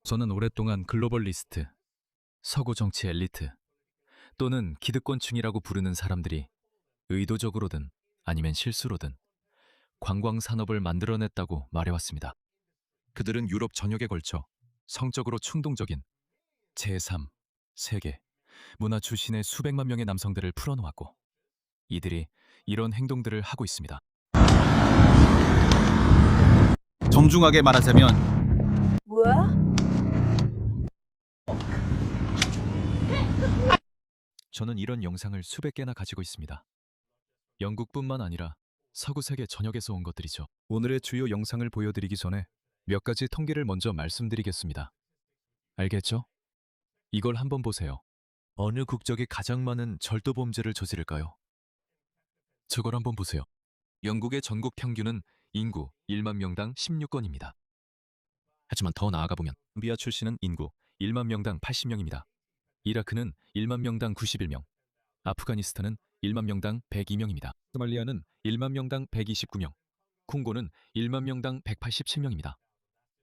저는 오랫동안 글로벌리스트, 서구 정치 엘리트 또는 기득권층이라고 부르는 사람들이 의도적으로든 아니면 실수로든 관광 산업을 만들어냈다고 말해왔습니다. 그들은 유럽 전역에 걸쳐 성적으로 충동적인 제3, 세계, 문화 출신의 수백만 명의 남성들을 풀어놓았고 이들이 이런 행동들을 하고 있습니다. 정중하게 말하자면 뭐야? 저는 이런 영상을 수백 개나 가지고 있습니다. 영국뿐만 아니라 서구 세계 전역에서 온 것들이죠. 오늘의 주요 영상을 보여드리기 전에 몇 가지 통계를 먼저 말씀드리겠습니다. 알겠죠? 이걸 한번 보세요. 어느 국적이 가장 많은 절도 범죄를 저지를까요? 저걸 한번 보세요. 영국의 전국 평균은 인구 1만 명당 16건입니다. 하지만 더 나아가 보면 비아 출신은 인구 1만 명당 80명입니다. 이라크는 1만 명당 91명, 아프가니스탄은 1만 명당 102명입니다. 소말리아는 1만 명당 129명, 콩고는 1만 명당 187명입니다.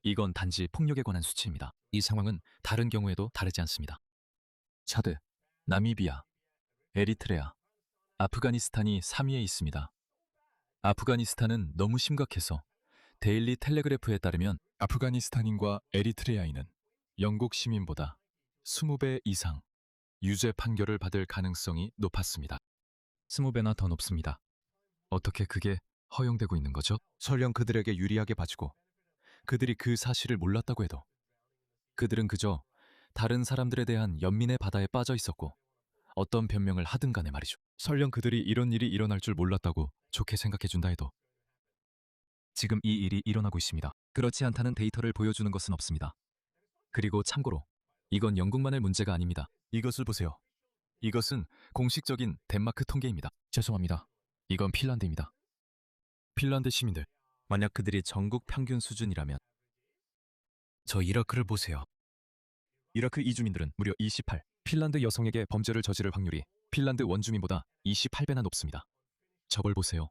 이건 단지 폭력에 관한 수치입니다. 이 상황은 다른 경우에도 다르지 않습니다. 차드, 나미비아, 에리트레아, 아프가니스탄이 3위에 있습니다. 아프가니스탄은 너무 심각해서 데일리 텔레그래프에 따르면 아프가니스탄인과 에리트레아인은 영국 시민보다 20배 이상 유죄 판결을 받을 가능성이 높았습니다. 20배나 더 높습니다. 어떻게 그게 허용되고 있는 거죠? 설령 그들에게 유리하게 봐주고 그들이 그 사실을 몰랐다고 해도 그들은 그저 다른 사람들에 대한 연민의 바다에 빠져 있었고 어떤 변명을 하든 간에 말이죠. 설령 그들이 이런 일이 일어날 줄 몰랐다고 좋게 생각해준다 해도 지금 이 일이 일어나고 있습니다. 그렇지 않다는 데이터를 보여주는 것은 없습니다. 그리고 참고로 이건 영국만의 문제가 아닙니다. 이것을 보세요. 이것은 공식적인 덴마크 통계입니다. 죄송합니다. 이건 핀란드입니다. 핀란드 시민들, 만약 그들이 전국 평균 수준이라면 저 이라크를 보세요. 이라크 이주민들은 무려 28, 핀란드 여성에게 범죄를 저지를 확률이 핀란드 원주민보다 28배나 높습니다. 저걸 보세요.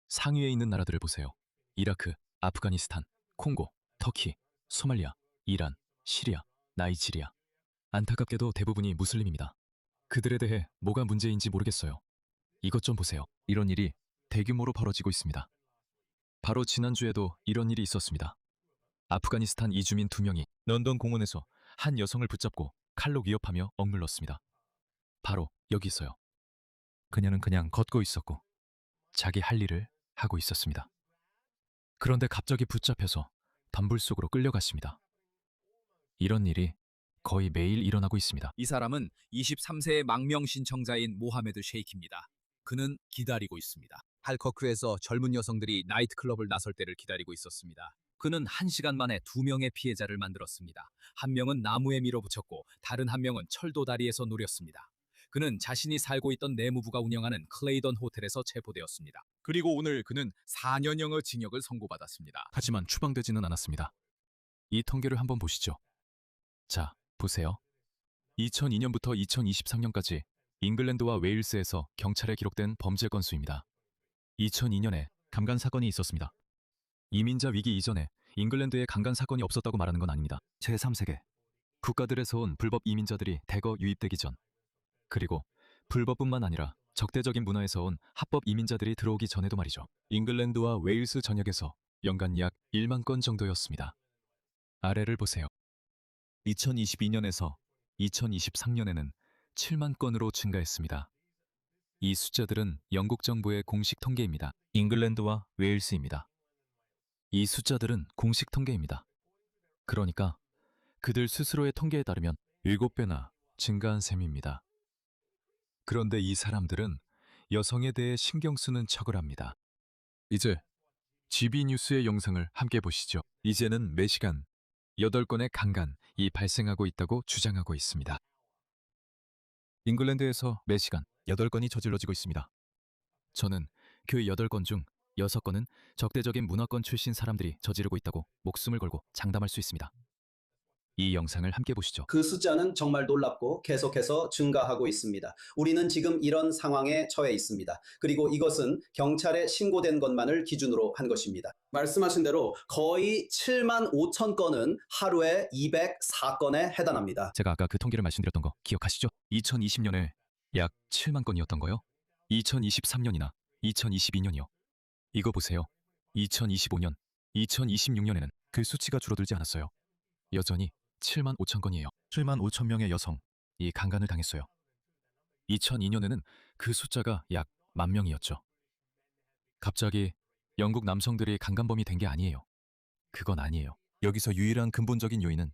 상위에 있는 나라들을 보세요. 이라크, 아프가니스탄, 콩고, 터키, 소말리아, 이란, 시리아, 나이지리아. 안타깝게도 대부분이 무슬림입니다. 그들에 대해 뭐가 문제인지 모르겠어요. 이것 좀 보세요. 이런 일이 대규모로 벌어지고 있습니다. 바로 지난주에도 이런 일이 있었습니다. 아프가니스탄 이주민 2명이 런던 공원에서 한 여성을 붙잡고 칼로 위협하며 억눌렀습니다. 바로 여기 있어요. 그녀는 그냥 걷고 있었고 자기 할 일을 하고 있었습니다. 그런데 갑자기 붙잡혀서 담불 속으로 끌려갔습니다. 이런 일이 거의 매일 일어나고 있습니다. 이 사람은 23세의 망명 신청자인 모하메드 셰이크입니다. 그는 기다리고 있습니다. 할커크에서 젊은 여성들이 나이트클럽을 나설 때를 기다리고 있었습니다. 그는 1시간 만에 2명의 피해자를 만들었습니다. 한 명은 나무에 밀어붙였고 다른 한 명은 철도 다리에서 노렸습니다. 그는 자신이 살고 있던 내무부가 운영하는 클레이던 호텔에서 체포되었습니다. 그리고 오늘 그는 4년형의 징역을 선고받았습니다. 하지만 추방되지는 않았습니다. 이 통계를 한번 보시죠. 자, 보세요. 2002년부터 2023년까지 잉글랜드와 웨일스에서 경찰에 기록된 범죄 건수입니다. 2002년에 강간 사건이 있었습니다. 이민자 위기 이전에 잉글랜드에 강간 사건이 없었다고 말하는 건 아닙니다. 제3세계 국가들에서 온 불법 이민자들이 대거 유입되기 전, 그리고 불법뿐만 아니라 적대적인 문화에서 온 합법 이민자들이 들어오기 전에도 말이죠. 잉글랜드와 웨일스 전역에서 연간 약 1만 건 정도였습니다. 아래를 보세요. 2022년에서 2023년에는 7만 건으로 증가했습니다. 이 숫자들은 영국 정부의 공식 통계입니다. 잉글랜드와 웨일스입니다. 이 숫자들은 공식 통계입니다. 그러니까 그들 스스로의 통계에 따르면 7배나 증가한 셈입니다. 그런데 이 사람들은 여성에 대해 신경 쓰는 척을 합니다. 이제 GB 뉴스의 영상을 함께 보시죠. 이제는 매시간 8건의 강간이 발생하고 있다고 주장하고 있습니다. 잉글랜드에서 매시간 8건이 저질러지고 있습니다. 저는 그 8건 중 6건은 적대적인 문화권 출신 사람들이 저지르고 있다고 목숨을 걸고 장담할 수 있습니다. 이 영상을 함께 보시죠. 그 숫자는 정말 놀랍고 계속해서 증가하고 있습니다. 우리는 지금 이런 상황에 처해 있습니다. 그리고 이것은 경찰에 신고된 것만을 기준으로 한 것입니다. 말씀하신 대로 거의 7만 5천 건은 하루에 204건에 해당합니다. 제가 아까 그 통계를 말씀드렸던 거 기억하시죠? 2020년에 약 7만 건이었던 거요. 2023년이나 2022년이요. 이거 보세요. 2025년, 2026년에는 그 수치가 줄어들지 않았어요. 여전히 7만 5천 건이에요. 7만 5천 명의 여성이 강간을 당했어요. 2002년에는 그 숫자가 약 10,000명이었죠. 갑자기 영국 남성들이 강간범이 된 게 아니에요. 그건 아니에요. 여기서 유일한 근본적인 요인은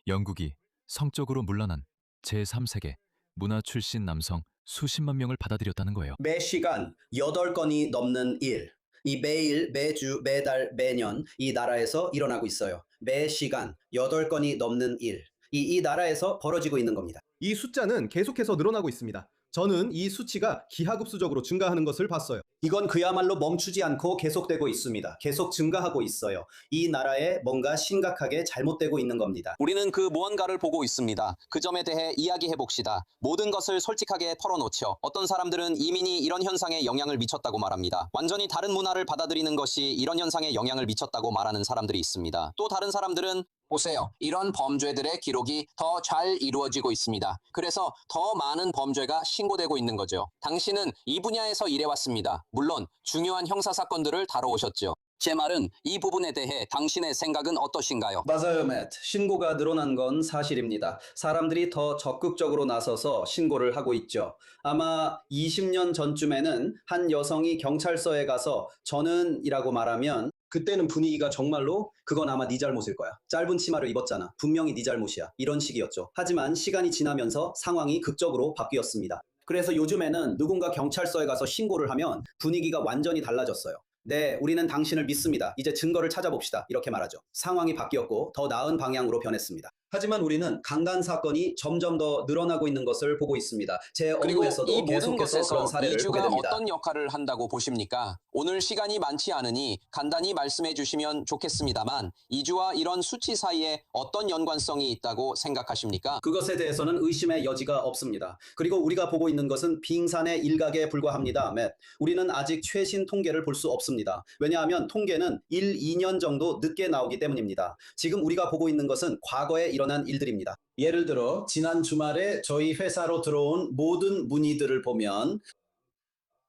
영국이 성적으로 문란한 제3세계 문화 출신 남성 수십만 명을 받아들였다는 거예요. 매 시간 8건이 넘는 일. 이 매일, 매주, 매달, 매년 이 나라에서 일어나고 있어요. 매 시간 8건이 넘는 일. 이 나라에서 벌어지고 있는 겁니다. 이 숫자는 계속해서 늘어나고 있습니다. 저는 이 수치가 기하급수적으로 증가하는 것을 봤어요. 이건 그야말로 멈추지 않고 계속되고 있습니다. 계속 증가하고 있어요. 이 나라에 뭔가 심각하게 잘못되고 있는 겁니다. 우리는 그 무언가를 보고 있습니다. 그 점에 대해 이야기해 봅시다. 모든 것을 솔직하게 털어놓죠. 어떤 사람들은 이민이 이런 현상에 영향을 미쳤다고 말합니다. 완전히 다른 문화를 받아들이는 것이 이런 현상에 영향을 미쳤다고 말하는 사람들이 있습니다. 또 다른 사람들은 보세요. 이런 범죄들의 기록이 더 잘 이루어지고 있습니다. 그래서 더 많은 범죄가 신고되고 있는 거죠. 당신은 이 분야에서 일해왔습니다. 물론 중요한 형사사건들을 다뤄오셨죠. 제 말은 이 부분에 대해 당신의 생각은 어떠신가요? 맞아요, 맷. 신고가 늘어난 건 사실입니다. 사람들이 더 적극적으로 나서서 신고를 하고 있죠. 아마 20년 전쯤에는 한 여성이 경찰서에 가서 저는이라고 말하면 그때는 분위기가 정말로 그건 아마 네 잘못일 거야. 짧은 치마를 입었잖아. 분명히 네 잘못이야. 이런 식이었죠. 하지만 시간이 지나면서 상황이 극적으로 바뀌었습니다. 그래서 요즘에는 누군가 경찰서에 가서 신고를 하면 분위기가 완전히 달라졌어요. 네, 우리는 당신을 믿습니다. 이제 증거를 찾아봅시다. 이렇게 말하죠. 상황이 바뀌었고 더 나은 방향으로 변했습니다. 하지만 우리는 강간 사건이 점점 더 늘어나고 있는 것을 보고 있습니다. 제 그리고 업무에서도 이 모든 계속해서 것에서 그런 사례를 보게 이주가 됩니다. 어떤 역할을 한다고 보십니까? 오늘 시간이 많지 않으니 간단히 말씀해 주시면 좋겠습니다만 이주와 이런 수치 사이에 어떤 연관성이 있다고 생각하십니까? 그것에 대해서는 의심의 여지가 없습니다. 그리고 우리가 보고 있는 것은 빙산의 일각에 불과합니다. 맷. 우리는 아직 최신 통계를 볼 수 없습니다. 왜냐하면 통계는 1, 2년 정도 늦게 나오기 때문입니다. 지금 우리가 보고 있는 것은 과거에 일어난 일들입니다. 예를 들어 지난 주말에 저희 회사로 들어온 모든 문의들을 보면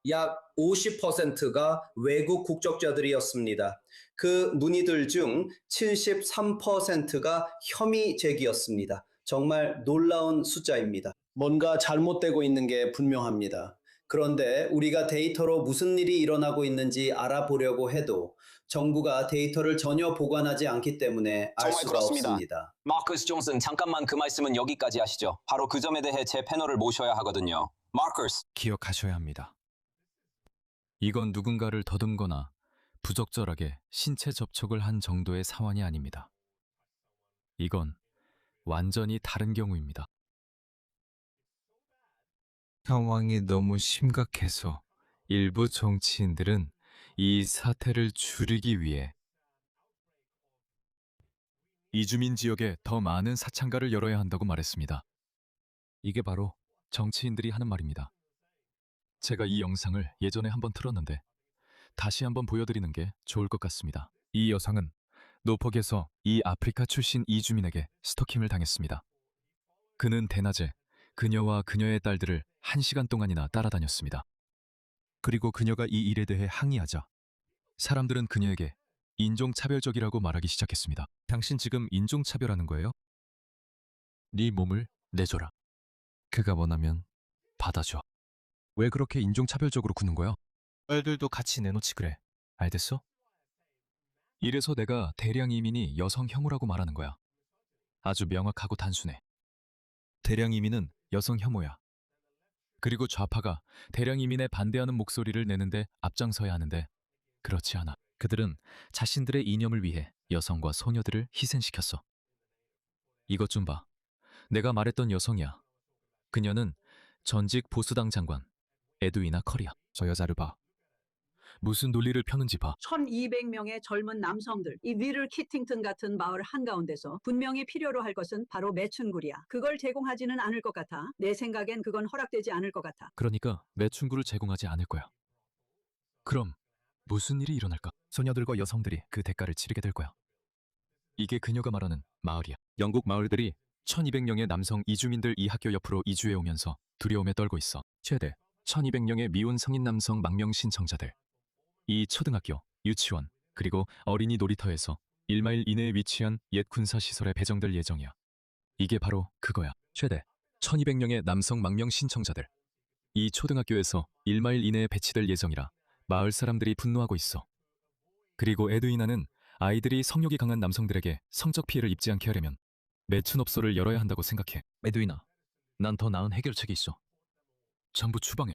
약 50%가 외국 국적자들이었습니다. 그 문의들 중 73%가 혐의 제기였습니다. 정말 놀라운 숫자입니다. 뭔가 잘못되고 있는 게 분명합니다. 그런데 우리가 데이터로 무슨 일이 일어나고 있는지 알아보려고 해도 정부가 데이터를 전혀 보관하지 않기 때문에 알 정말 수가 그렇습니다. 없습니다. 마커스 존슨, 잠깐만 그 말씀은 여기까지 하시죠. 바로 그 점에 대해 제 패널을 모셔야 하거든요. 마커스. 기억하셔야 합니다. 이건 누군가를 더듬거나 부적절하게 신체 접촉을 한 정도의 사안이 아닙니다. 이건 완전히 다른 경우입니다. 상황이 너무 심각해서 일부 정치인들은 이 사태를 줄이기 위해 이주민 지역에 더 많은 사창가를 열어야 한다고 말했습니다. 이게 바로 정치인들이 하는 말입니다. 제가 이 영상을 예전에 한번 틀었는데 다시 한번 보여드리는 게 좋을 것 같습니다. 이 여성은 노폭에서 이 아프리카 출신 이주민에게 스토킹을 당했습니다. 그는 대낮에 그녀와 그녀의 딸들을 1시간 동안이나 따라다녔습니다. 그리고 그녀가 이 일에 대해 항의하자 사람들은 그녀에게 인종차별적이라고 말하기 시작했습니다. 당신 지금 인종차별하는 거예요? 네 몸을 내줘라. 그가 원하면 받아줘. 왜 그렇게 인종차별적으로 구는 거야? 딸들도 같이 내놓지 그래. 알겠어? 이래서 내가 대량 이민이 여성 혐오라고 말하는 거야. 아주 명확하고 단순해. 대량 이민은 여성 혐오야. 그리고 좌파가 대량 이민에 반대하는 목소리를 내는데 앞장서야 하는데 그렇지 않아. 그들은 자신들의 이념을 위해 여성과 소녀들을 희생시켰어. 이것 좀 봐. 내가 말했던 여성이야. 그녀는 전직 보수당 장관 에드위나 커리야. 저 여자를 봐. 무슨 논리를 펴는지 봐. 1200명의 젊은 남성들, 이 위를 키팅턴 같은 마을 한가운데서 분명히 필요로 할 것은 바로 매춘굴이야. 그걸 제공하지는 않을 것 같아. 내 생각엔 그건 허락되지 않을 것 같아. 그러니까 매춘구를 제공하지 않을 거야. 그럼 무슨 일이 일어날까? 소녀들과 여성들이 그 대가를 치르게 될 거야. 이게 그녀가 말하는 마을이야. 영국 마을들이 1200명의 남성 이주민들 이 학교 옆으로 이주해 오면서 두려움에 떨고 있어. 최대 1200명의 미혼 성인 남성 망명 신청자들. 이 초등학교, 유치원, 그리고 어린이 놀이터에서 1마일 이내에 위치한 옛 군사시설에 배정될 예정이야. 이게 바로 그거야. 최대 1200명의 남성 망명 신청자들. 이 초등학교에서 1마일 이내에 배치될 예정이라 마을 사람들이 분노하고 있어. 그리고 에드위나는 아이들이 성욕이 강한 남성들에게 성적 피해를 입지 않게 하려면 매춘업소를 열어야 한다고 생각해. 에드위나, 난 더 나은 해결책이 있어. 전부 추방해.